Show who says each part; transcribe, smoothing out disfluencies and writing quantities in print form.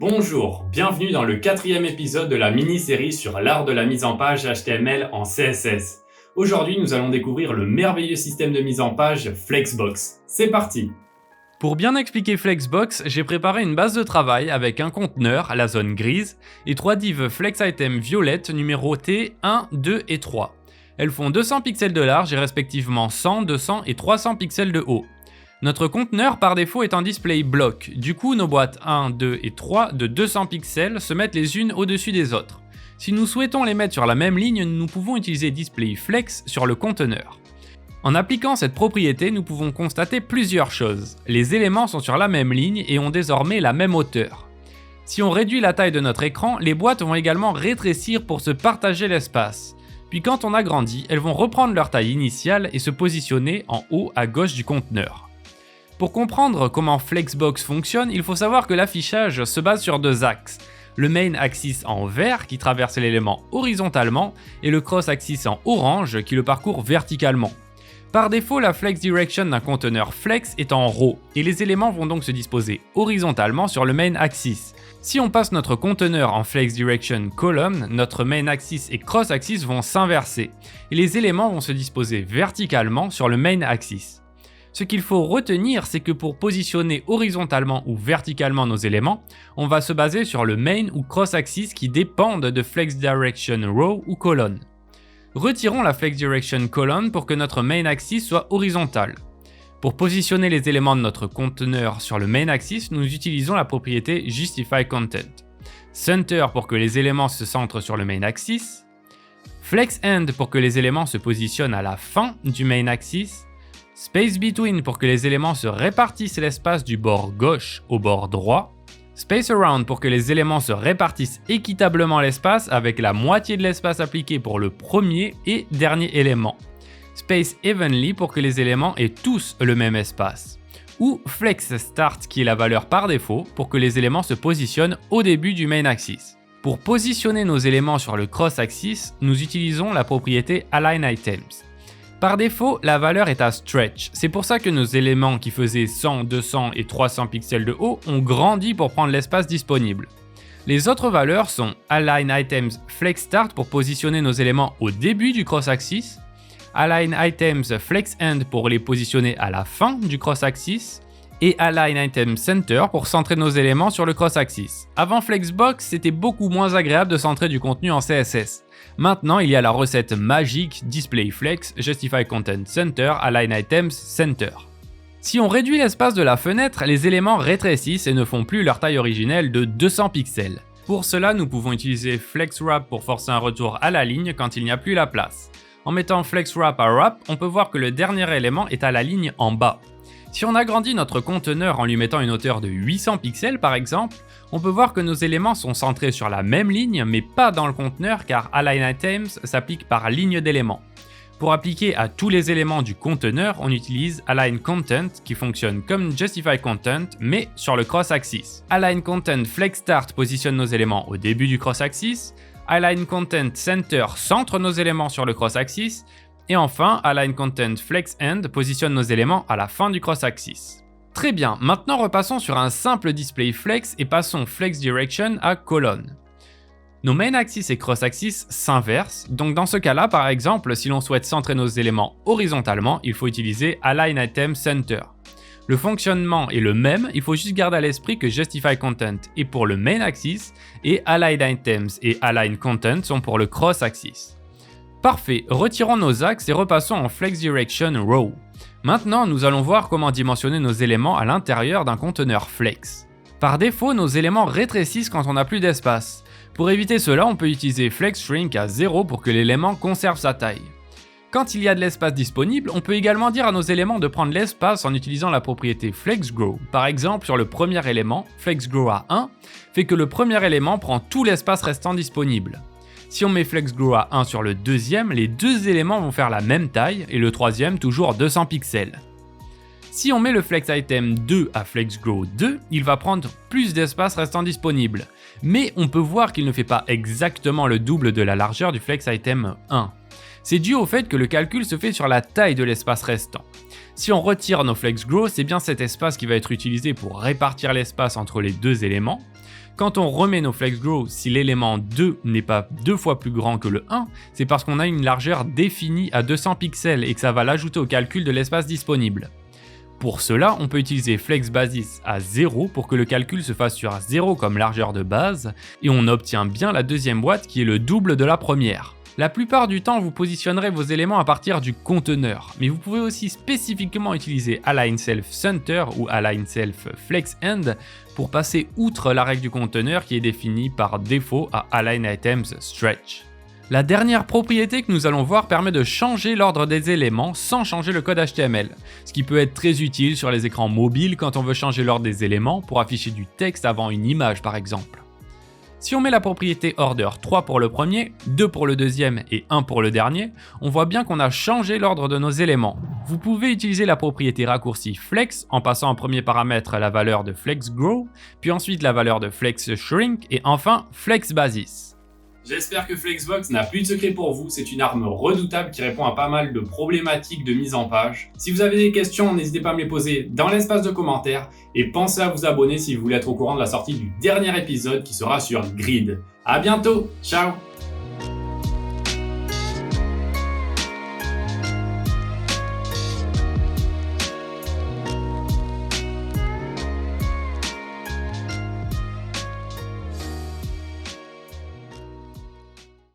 Speaker 1: Bonjour, bienvenue dans le 4e épisode de la mini-série sur l'art de la mise en page HTML en CSS. Aujourd'hui, nous allons découvrir le merveilleux système de mise en page Flexbox. C'est parti!
Speaker 2: Pour bien expliquer Flexbox, j'ai préparé une base de travail avec un conteneur, la zone grise, et 3 divs FlexItem violettes numérotées 1, 2 et 3. Elles font 200 pixels de large et respectivement 100, 200 et 300 pixels de haut. Notre conteneur par défaut est en display block, du coup nos boîtes 1, 2 et 3 de 200 pixels se mettent les unes au-dessus des autres. Si nous souhaitons les mettre sur la même ligne, nous pouvons utiliser display flex sur le conteneur. En appliquant cette propriété, nous pouvons constater plusieurs choses. Les éléments sont sur la même ligne et ont désormais la même hauteur. Si on réduit la taille de notre écran, les boîtes vont également rétrécir pour se partager l'espace. Puis quand on agrandit, elles vont reprendre leur taille initiale et se positionner en haut à gauche du conteneur. Pour comprendre comment Flexbox fonctionne, il faut savoir que l'affichage se base sur 2 axes. Le main axis en vert qui traverse l'élément horizontalement et le cross axis en orange qui le parcourt verticalement. Par défaut, la flex direction d'un conteneur flex est en row et les éléments vont donc se disposer horizontalement sur le main axis. Si on passe notre conteneur en flex direction column, notre main axis et cross axis vont s'inverser et les éléments vont se disposer verticalement sur le main axis. Ce qu'il faut retenir, c'est que pour positionner horizontalement ou verticalement nos éléments, on va se baser sur le main ou cross axis qui dépendent de flex direction row ou colonne. Retirons la flex direction colonne pour que notre main axis soit horizontal. Pour positionner les éléments de notre conteneur sur le main axis, nous utilisons la propriété justify content. Center pour que les éléments se centrent sur le main axis. Flex end pour que les éléments se positionnent à la fin du main axis. Space between pour que les éléments se répartissent l'espace du bord gauche au bord droit. Space around pour que les éléments se répartissent équitablement l'espace avec la moitié de l'espace appliqué pour le premier et dernier élément. Space evenly pour que les éléments aient tous le même espace. Ou flex start qui est la valeur par défaut pour que les éléments se positionnent au début du main axis. Pour positionner nos éléments sur le cross axis, nous utilisons la propriété align items. Par défaut, la valeur est à stretch. C'est pour ça que nos éléments qui faisaient 100, 200 et 300 pixels de haut ont grandi pour prendre l'espace disponible. Les autres valeurs sont align items flex start pour positionner nos éléments au début du cross axis, align items flex end pour les positionner à la fin du cross axis et align item center pour centrer nos éléments sur le cross axis. Avant Flexbox, c'était beaucoup moins agréable de centrer du contenu en CSS. Maintenant, il y a la recette magique Display Flex, Justify Content Center, Align Items Center. Si on réduit l'espace de la fenêtre, les éléments rétrécissent et ne font plus leur taille originelle de 200 pixels. Pour cela, nous pouvons utiliser Flex Wrap pour forcer un retour à la ligne quand il n'y a plus la place. En mettant Flex Wrap à Wrap, on peut voir que le dernier élément est à la ligne en bas. Si on agrandit notre conteneur en lui mettant une hauteur de 800 pixels par exemple, on peut voir que nos éléments sont centrés sur la même ligne mais pas dans le conteneur car Align Items s'applique par ligne d'éléments. Pour appliquer à tous les éléments du conteneur, on utilise Align Content qui fonctionne comme Justify Content mais sur le cross-axis. Align Content Flex Start positionne nos éléments au début du cross-axis. Align Content Center centre nos éléments sur le cross-axis. Et enfin, Align Content Flex End positionne nos éléments à la fin du cross-axis. Très bien, maintenant repassons sur un simple display flex et passons flex direction à colonne. Nos main axis et cross axis s'inversent, donc dans ce cas-là, par exemple, si l'on souhaite centrer nos éléments horizontalement, il faut utiliser Align Item Center. Le fonctionnement est le même, il faut juste garder à l'esprit que Justify Content est pour le main axis et Align Items et Align Content sont pour le cross axis. Parfait, retirons nos axes et repassons en Flex Direction Row. Maintenant, nous allons voir comment dimensionner nos éléments à l'intérieur d'un conteneur flex. Par défaut, nos éléments rétrécissent quand on n'a plus d'espace. Pour éviter cela, on peut utiliser Flex Shrink à 0 pour que l'élément conserve sa taille. Quand il y a de l'espace disponible, on peut également dire à nos éléments de prendre l'espace en utilisant la propriété Flex Grow. Par exemple, sur le premier élément, Flex Grow à 1 fait que le premier élément prend tout l'espace restant disponible. Si on met Flex Grow à 1 sur le deuxième, les deux éléments vont faire la même taille et le troisième toujours 200 pixels. Si on met le Flex Item 2 à Flex Grow 2, il va prendre plus d'espace restant disponible. Mais on peut voir qu'il ne fait pas exactement le double de la largeur du Flex Item 1. C'est dû au fait que le calcul se fait sur la taille de l'espace restant. Si on retire nos Flex Grow, c'est bien cet espace qui va être utilisé pour répartir l'espace entre les deux éléments. Quand on remet nos FlexGrow, si l'élément 2 n'est pas 2 fois plus grand que le 1, c'est parce qu'on a une largeur définie à 200 pixels et que ça va l'ajouter au calcul de l'espace disponible. Pour cela, on peut utiliser FlexBasis à 0 pour que le calcul se fasse sur 0 comme largeur de base, et on obtient bien la deuxième boîte qui est le double de la première. La plupart du temps, vous positionnerez vos éléments à partir du conteneur, mais vous pouvez aussi spécifiquement utiliser AlignSelf-Center ou AlignSelf-FlexEnd pour passer outre la règle du conteneur qui est définie par défaut à AlignItemsStretch. La dernière propriété que nous allons voir permet de changer l'ordre des éléments sans changer le code HTML, ce qui peut être très utile sur les écrans mobiles quand on veut changer l'ordre des éléments pour afficher du texte avant une image par exemple. Si on met la propriété order 3 pour le premier, 2 pour le deuxième et 1 pour le dernier, on voit bien qu'on a changé l'ordre de nos éléments. Vous pouvez utiliser la propriété raccourci flex en passant en premier paramètre la valeur de FlexGrow, puis ensuite la valeur de FlexShrink et enfin FlexBasis.
Speaker 1: J'espère que Flexbox n'a plus de secret pour vous, c'est une arme redoutable qui répond à pas mal de problématiques de mise en page. Si vous avez des questions, n'hésitez pas à me les poser dans l'espace de commentaires et pensez à vous abonner si vous voulez être au courant de la sortie du dernier épisode qui sera sur Grid. À bientôt, ciao!